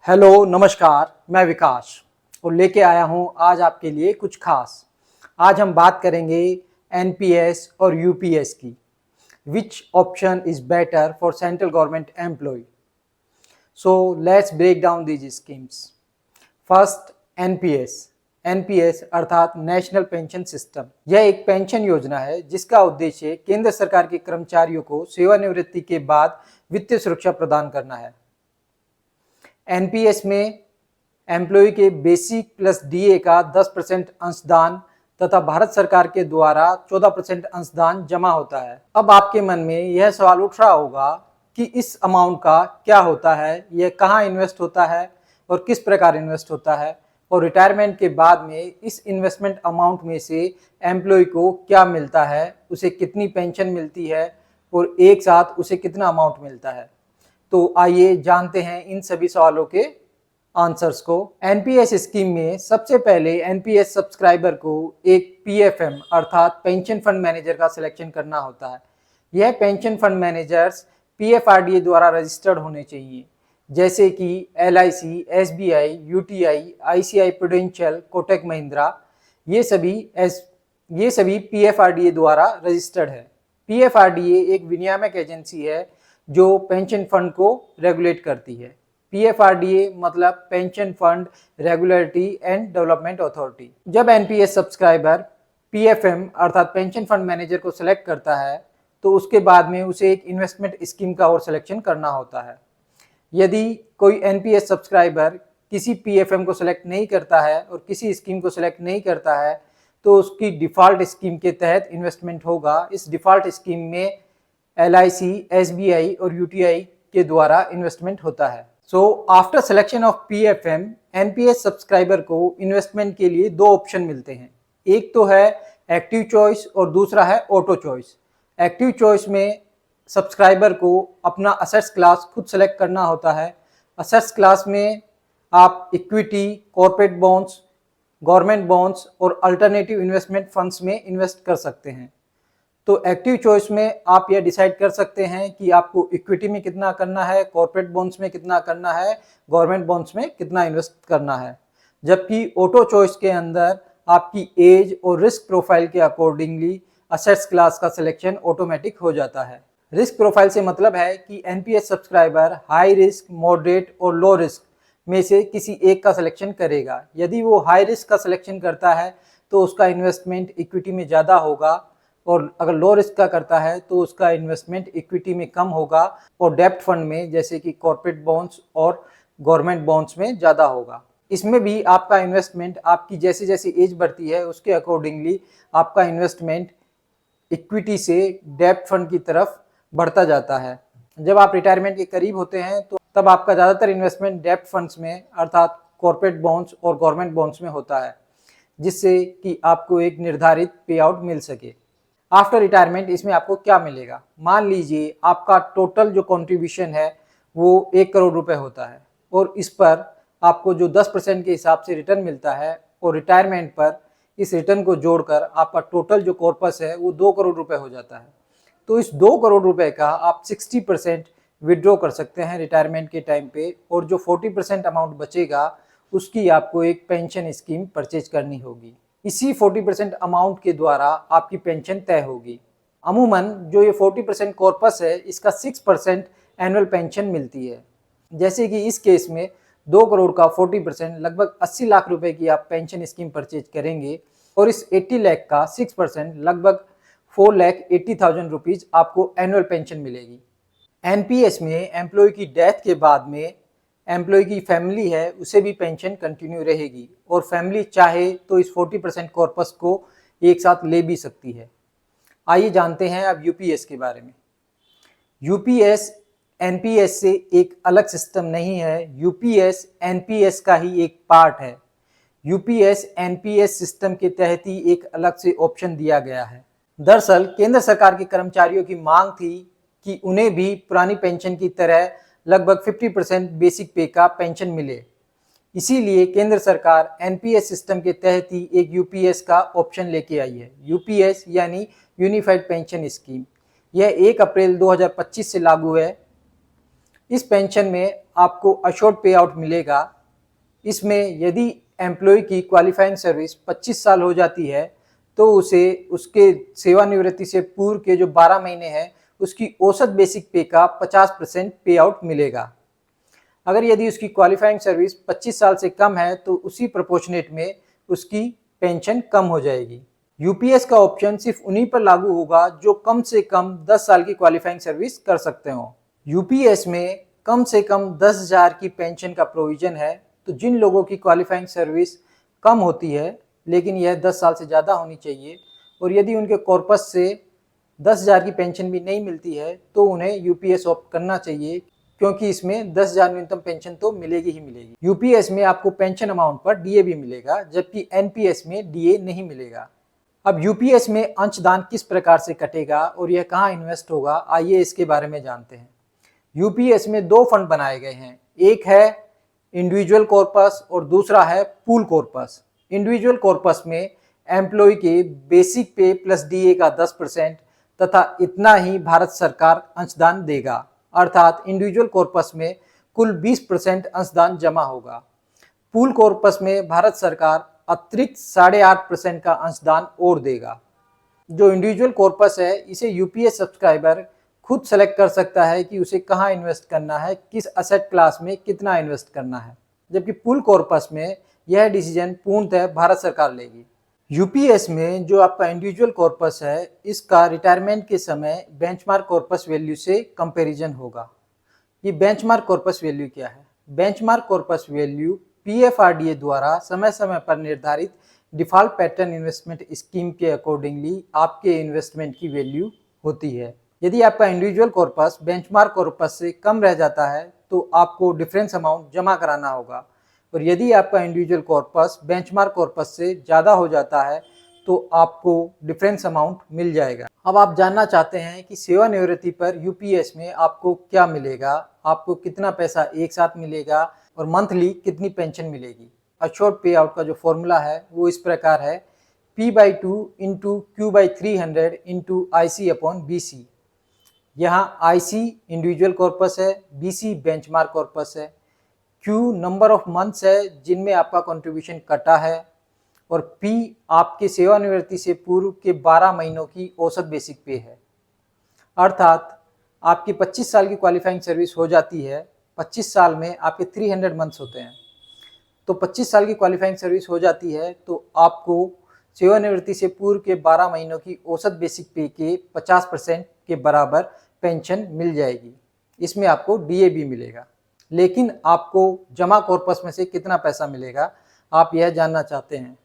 Hello नमस्कार, मैं विकास और लेके आया हूँ आज आपके लिए कुछ खास। आज हम बात करेंगे एनपीएस और यूपीएस की। Which option is better for central government employ? So let's break down these schemes. First, NPS. NPS अर्थात नेशनल पेंशन सिस्टम। यह एक पेंशन योजना है जिसका उद्देश्य केंद्र सरकार के कर्मचारियों को सेवानिवृत्ति के बाद वित्तीय सुरक्षा प्रदान करना है। एनपीएस में एम्प्लॉय के बेसिक प्लस डीए का 10% अंशदान तथा भारत सरकार के द्वारा 14% अंशदान जमा होता है। अब आपके मन में यह सवाल उठ रहा होगा कि इस अमाउंट का क्या होता है, यह कहाँ इन्वेस्ट होता है और किस प्रकार इन्वेस्ट होता है, और रिटायरमेंट के बाद में इस इन्वेस्टमेंट अमाउंट में से एम्प्लॉय को क्या मिलता है, उसे कितनी पेंशन मिलती है और एक साथ उसे कितना अमाउंट मिलता है। तो आइए जानते हैं इन सभी सवालों के आंसर्स को। एनपीएस स्कीम में सबसे पहले एनपीएस सब्सक्राइबर को एक पीएफएम अर्थात पेंशन फंड मैनेजर का सिलेक्शन करना होता है। यह पेंशन फंड मैनेजर्स पीएफआरडीए द्वारा रजिस्टर्ड होने चाहिए, जैसे कि LIC, SBI, UTI, ICI prudential, Kotak Mahindra. ये सभी पीएफआरडीए द्वारा रजिस्टर्ड है। पीएफआरडीए एक विनियामक एजेंसी है जो पेंशन फंड को रेगुलेट करती है। पीएफआरडीए मतलब pension fund regulatory and development authority. जब एनपीएस सब्सक्राइबर पीएफएम अर्थात पेंशन फंड मैनेजर को सिलेक्ट करता है तो उसके बाद में उसे एक इन्वेस्टमेंट स्कीम का और सिलेक्शन करना होता है। यदि कोई एनपीएस सब्सक्राइबर किसी पीएफएम को सिलेक्ट नहीं करता है और किसी स्कीम को सिलेक्ट नहीं करता है तो उसकी डिफ़ॉल्ट स्कीम के तहत इन्वेस्टमेंट होगा। इस डिफ़ॉल्ट स्कीम में एलआईसी, एसबीआई और यूटीआई के द्वारा इन्वेस्टमेंट होता है। So after selection of PFM, NPS subscriber को इन्वेस्टमेंट के लिए दो ऑप्शन मिलते हैं। एक तो है एक्टिव चॉइस और दूसरा है ऑटो चॉइस। एक्टिव चॉइस में सब्सक्राइबर को अपना असेट्स क्लास खुद सेलेक्ट करना होता है। असेट्स क्लास में आप equity, corporate bonds, government bonds और अल्टरनेटिव इन्वेस्टमेंट फंड्स में इन्वेस्ट कर सकते हैं। तो एक्टिव चॉइस में आप यह डिसाइड कर सकते हैं कि आपको इक्विटी में कितना करना है, कॉर्पोरेट बॉन्ड्स में कितना करना है, गवर्नमेंट बॉन्ड्स में कितना इन्वेस्ट करना है। जबकि ऑटो चॉइस के अंदर आपकी एज और रिस्क प्रोफाइल के अकॉर्डिंगली असेट्स क्लास का सिलेक्शन ऑटोमेटिक हो जाता है। रिस्क प्रोफाइल से मतलब है कि NPS subscriber high risk, moderate और लो रिस्क में से किसी एक का सिलेक्शन करेगा। यदि वो हाई रिस्क का सिलेक्शन करता है तो उसका इन्वेस्टमेंट इक्विटी में ज़्यादा होगा, और अगर लो रिस्क का करता है तो उसका इन्वेस्टमेंट इक्विटी में कम होगा और डेब्ट फंड में जैसे कि कॉर्पोरेट बॉन्ड्स और गवर्नमेंट बॉन्ड्स में ज़्यादा होगा। इसमें भी आपका इन्वेस्टमेंट आपकी जैसे जैसे एज बढ़ती है उसके अकॉर्डिंगली आपका इन्वेस्टमेंट इक्विटी से डेब्ट फंड की तरफ बढ़ता जाता है। जब आप रिटायरमेंट के करीब होते हैं तो तब आपका ज़्यादातर इन्वेस्टमेंट डेब्ट फंड्स में अर्थात कॉर्पोरेट बॉन्ड्स और गवर्नमेंट बॉन्ड्स में होता है, जिससे कि आपको एक निर्धारित पे आउट मिल सके। आफ्टर रिटायरमेंट इसमें आपको क्या मिलेगा? मान लीजिए आपका टोटल जो कंट्रीब्यूशन है वो 1 करोड़ रुपए होता है और इस पर आपको जो 10% के हिसाब से रिटर्न मिलता है और रिटायरमेंट पर इस रिटर्न को जोड़कर आपका टोटल जो कॉर्पस है वो 2 करोड़ रुपए हो जाता है। तो इस 2 करोड़ रुपए का आप 60% विड्रॉ कर सकते हैं रिटायरमेंट के टाइम पे, और जो 40% अमाउंट बचेगा उसकी आपको एक पेंशन स्कीम परचेज करनी होगी। इसी 40% अमाउंट के द्वारा आपकी पेंशन तय होगी। अमूमन जो ये 40% कॉर्पस है इसका 6% एनुअल पेंशन मिलती है। जैसे कि इस केस में 2 करोड़ का 40% लगभग 80 लाख रुपए की आप पेंशन स्कीम परचेज करेंगे और इस 80 लाख का 6% लगभग 4,80,000 रुपीज़ आपको एनुअल पेंशन मिलेगी। एनपीएस में एम्प्लॉय की डेथ के बाद में एम्प्लॉय की फैमिली है उसे भी पेंशन कंटिन्यू रहेगी, और फैमिली चाहे तो इस 40% कॉर्पस को एक साथ ले भी सकती है। आइए जानते हैं अब यूपीएस के बारे में। यूपीएस एनपीएस से एक अलग सिस्टम नहीं है, यूपीएस एनपीएस का ही एक पार्ट है। यूपीएस एनपीएस सिस्टम के तहत ही एक अलग से ऑप्शन दिया गया है। दरअसल केंद्र सरकार के कर्मचारियों की मांग थी कि उन्हें भी पुरानी पेंशन की तरह लगभग 50% बेसिक पे का पेंशन मिले। इसीलिए केंद्र सरकार एनपीएस सिस्टम के तहत ही एक यूपीएस का ऑप्शन लेके आई है। यूपीएस यानी यूनिफाइड पेंशन स्कीम। यह 1 अप्रैल 2025 से लागू है। इस पेंशन में आपको अशोर्ड पे आउट मिलेगा। इसमें यदि एम्प्लॉय की क्वालिफाइंग सर्विस 25 साल हो जाती है तो उसे उसके सेवानिवृत्ति से पूर्व के जो 12 महीने हैं उसकी औसत बेसिक पे का 50% पे आउट मिलेगा। अगर यदि उसकी क्वालिफाइंग सर्विस 25 साल से कम है तो उसी प्रोपोर्शनेट में उसकी पेंशन कम हो जाएगी। यूपीएस का ऑप्शन सिर्फ उन्हीं पर लागू होगा जो कम से कम 10 साल की क्वालिफाइंग सर्विस कर सकते हो। यूपीएस में कम से कम 10,000 की पेंशन का प्रोविजन है। तो जिन लोगों की क्वालिफाइंग सर्विस कम होती है लेकिन यह 10 साल से ज़्यादा होनी चाहिए और यदि उनके कॉर्पस से 10,000 की पेंशन भी नहीं मिलती है तो उन्हें यूपीएस ऑप्ट करना चाहिए, क्योंकि इसमें 10,000 न्यूनतम पेंशन तो मिलेगी ही मिलेगी। यूपीएस में आपको पेंशन अमाउंट पर डीए भी मिलेगा, जबकि एनपीएस में डीए नहीं मिलेगा। अब यूपीएस में अंशदान किस प्रकार से कटेगा और यह कहाँ इन्वेस्ट होगा, आइए इसके बारे में जानते हैं। यूपीएस में दो फंड बनाए गए हैं, एक है इंडिविजुअल कॉर्पस और दूसरा है पूल कॉर्पस। इंडिविजुअल कॉर्पस में एम्प्लॉय के बेसिक पे प्लस डीए का 10% तथा इतना ही भारत सरकार अंशदान देगा, अर्थात इंडिविजुअल कॉर्पस में कुल 20% अंशदान जमा होगा। पूल कॉर्पस में भारत सरकार अतिरिक्त 8.5% का अंशदान और देगा। जो इंडिविजुअल कॉर्पस है इसे यूपीएस सब्सक्राइबर खुद सेलेक्ट कर सकता है कि उसे कहाँ इन्वेस्ट करना है, किस असेट क्लास में कितना इन्वेस्ट करना है, जबकि पूल कॉर्पस में यह डिसीजन पूर्णतः भारत सरकार लेगी। यूपीएस में जो आपका इंडिविजुअल कॉर्पस है इसका रिटायरमेंट के समय बेंचमार्क कॉर्पस वैल्यू से कंपैरिजन होगा। ये बेंचमार्क कॉर्पस वैल्यू क्या है? बेंचमार्क कॉर्पस वैल्यू पीएफआरडीए द्वारा समय समय पर निर्धारित डिफॉल्ट पैटर्न इन्वेस्टमेंट स्कीम के अकॉर्डिंगली आपके इन्वेस्टमेंट की वैल्यू होती है। यदि आपका इंडिविजुअल कॉर्पस बेंचमार्क कॉर्पस से कम रह जाता है तो आपको डिफरेंस अमाउंट जमा कराना होगा, और यदि आपका इंडिविजुअल कॉर्पस बेंचमार्क कॉर्पस से ज़्यादा हो जाता है तो आपको डिफरेंस अमाउंट मिल जाएगा। अब आप जानना चाहते हैं कि सेवानिवृत्ति पर यूपीएस में आपको क्या मिलेगा, आपको कितना पैसा एक साथ मिलेगा और मंथली कितनी पेंशन मिलेगी। अशोर्ड पे आउट का जो फॉर्मूला है वो इस प्रकार है, P/2 into Q/300 into IC upon BC। यहाँ IC इंडिविजुअल कॉर्पस है, BC बेंचमार्क कॉर्पस है, Q नंबर ऑफ मंथ्स है जिनमें आपका कंट्रीब्यूशन कटा है, और P आपके सेवानिवृत्ति से पूर्व के 12 महीनों की औसत बेसिक पे है। अर्थात आपकी 25 साल की क्वालिफाइंग सर्विस हो जाती है, 25 साल में आपके 300 मंथ्स होते हैं, तो 25 साल की क्वालिफाइंग सर्विस हो जाती है तो आपको सेवानिवृत्ति से पूर्व के 12 महीनों की औसत बेसिक पे के 50% के बराबर पेंशन मिल जाएगी। इसमें आपको डीए भी मिलेगा। लेकिन आपको जमा कॉर्पस में से कितना पैसा मिलेगा, आप यह जानना चाहते हैं।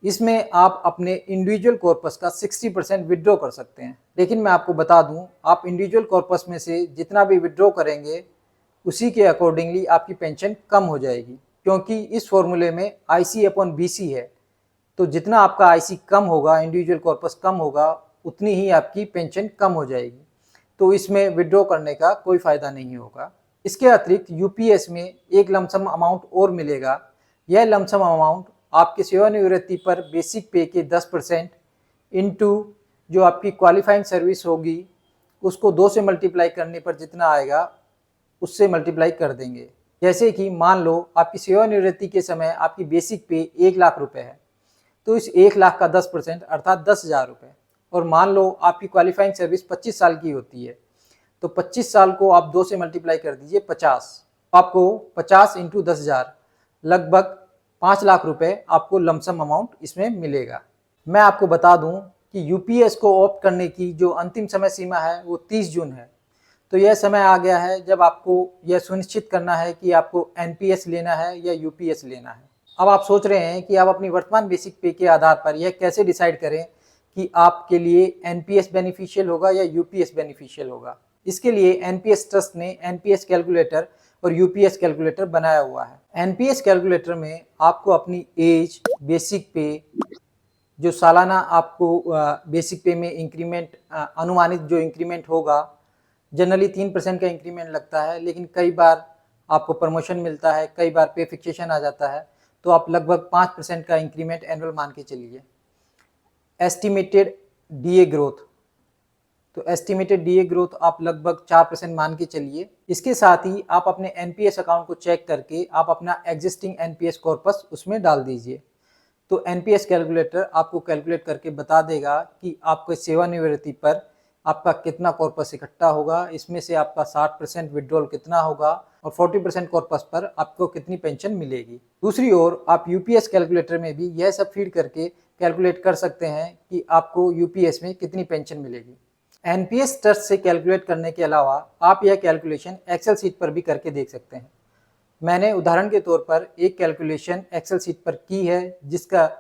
इसमें आप अपने इंडिविजुअल कॉर्पस का 60% विड्रॉ कर सकते हैं। लेकिन मैं आपको बता दूं, आप इंडिविजुअल कॉर्पस में से जितना भी विड्रॉ करेंगे उसी के अकॉर्डिंगली आपकी पेंशन कम हो जाएगी, क्योंकि इस फॉर्मूले में IC अपॉन BC है। तो जितना आपका IC कम होगा, इंडिविजुअल कॉर्पस कम होगा, उतनी ही आपकी पेंशन कम हो जाएगी। तो इसमें विड्रॉ करने का कोई फ़ायदा नहीं होगा। इसके अतिरिक्त यूपीएस में एक लमसम अमाउंट और मिलेगा। यह लमसम अमाउंट आपके सेवानिवृत्ति पर बेसिक पे के 10% इंटू जो आपकी क्वालिफाइंग सर्विस होगी उसको 2 से मल्टीप्लाई करने पर जितना आएगा उससे मल्टीप्लाई कर देंगे। जैसे कि मान लो आपकी सेवानिवृत्ति के समय आपकी बेसिक पे 1 लाख रुपए है, तो इस 1 लाख का 10% अर्थात 10,000 रुपये, और मान लो आपकी क्वालिफाइंग सर्विस 25 साल की होती है, तो 25 साल को आप 2 से मल्टीप्लाई कर दीजिए 50, आपको 50 इंटू 10,000 लगभग 5 लाख रुपए आपको लमसम अमाउंट इसमें मिलेगा। मैं आपको बता दूं कि यूपीएस को ऑप्ट करने की जो अंतिम समय सीमा है वो 30 जून है। तो यह समय आ गया है जब आपको यह सुनिश्चित करना है कि आपको एनपीएस लेना है या यूपीएस लेना है। अब आप सोच रहे हैं कि आप अपनी वर्तमान बेसिक पे के आधार पर यह कैसे डिसाइड करें कि आपके लिए एनपीएस बेनिफिशियल होगा या यूपीएस बेनिफिशियल होगा। इसके लिए एनपीएस ट्रस्ट ने एनपीएस कैलकुलेटर और यूपीएस कैलकुलेटर बनाया हुआ है। एनपीएस कैलकुलेटर में आपको अपनी एज, बेसिक पे, जो सालाना आपको बेसिक पे में इंक्रीमेंट, अनुमानित जो इंक्रीमेंट होगा, जनरली 3% का इंक्रीमेंट लगता है, लेकिन कई बार आपको प्रमोशन मिलता है, कई बार पे फिक्सेशन आ जाता है, तो आप लगभग 5% का इंक्रीमेंट एनुअल मान के चलिए। एस्टिमेटेड डीए ग्रोथ, तो एस्टिमेटेड डीए ग्रोथ आप लगभग 4% मान के चलिए। इसके साथ ही आप अपने एनपीएस अकाउंट को चेक करके आप अपना एग्जिस्टिंग एनपीएस कॉर्पस उसमें डाल दीजिए। तो एनपीएस कैलकुलेटर आपको कैलकुलेट करके बता देगा कि आपको सेवानिवृत्ति पर आपका कितना कॉर्पस इकट्ठा होगा, इसमें से आपका 60% विड्रॉल कितना होगा और 40% कॉर्पस पर आपको कितनी पेंशन मिलेगी। दूसरी ओर आप यूपीएस कैलकुलेटर में भी यह सब फीड करके कैलकुलेट कर सकते हैं कि आपको यूपीएस में कितनी पेंशन मिलेगी। एनपीएस ट्रस्ट से कैलकुलेट करने के अलावा आप यह कैलकुलेशन एक्सेल शीट पर भी करके देख सकते हैं। मैंने उदाहरण के तौर पर एक कैलकुलेशन एक्सेल शीट पर की है जिसका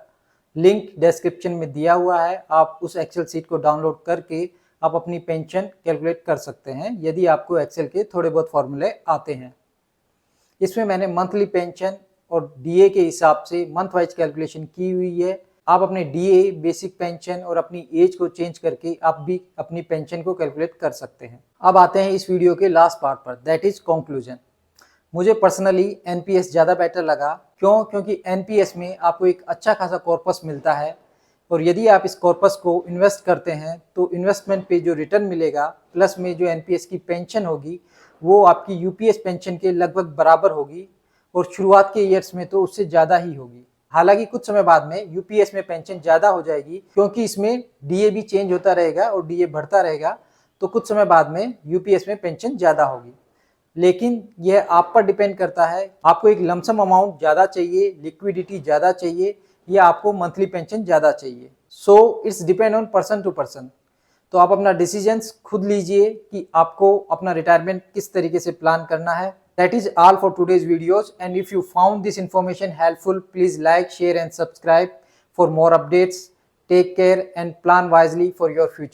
लिंक डिस्क्रिप्शन में दिया हुआ है। आप उस एक्सेल शीट को डाउनलोड करके आप अपनी पेंशन कैलकुलेट कर सकते हैं यदि आपको एक्सेल के थोड़े बहुत फॉर्मूले आते हैं। इसमें मैंने मंथली पेंशन और डीए के हिसाब से मंथ वाइज कैलकुलेशन की हुई है। आप अपने डीए, बेसिक पेंशन और अपनी एज को चेंज करके आप भी अपनी पेंशन को कैलकुलेट कर सकते हैं। अब आते हैं इस वीडियो के लास्ट पार्ट पर, दैट इज कंक्लूजन। मुझे पर्सनली एनपीएस ज़्यादा बेटर लगा। क्योंकि एनपीएस में आपको एक अच्छा खासा कॉर्पस मिलता है और यदि आप इस कॉर्पस को इन्वेस्ट करते हैं तो इन्वेस्टमेंट पे जो रिटर्न मिलेगा प्लस में जो एनपीएस की पेंशन होगी वो आपकी यूपीएस पेंशन के लगभग बराबर होगी और शुरुआत के ईयर्स में तो उससे ज़्यादा ही होगी। हालांकि कुछ समय बाद में यूपीएस में पेंशन ज़्यादा हो जाएगी क्योंकि इसमें डीए भी चेंज होता रहेगा और डीए बढ़ता रहेगा, तो कुछ समय बाद में यूपीएस में पेंशन ज़्यादा होगी। लेकिन यह आप पर डिपेंड करता है, आपको एक लमसम अमाउंट ज़्यादा चाहिए, लिक्विडिटी ज़्यादा चाहिए या आपको मंथली पेंशन ज़्यादा चाहिए। So it's depend on person to person. तो आप अपना डिसीजंस खुद लीजिए कि आपको अपना रिटायरमेंट किस तरीके से प्लान करना है। That is all for today's videos, and if you found this information helpful, please like, share and subscribe for more updates. Take care and plan wisely for your future.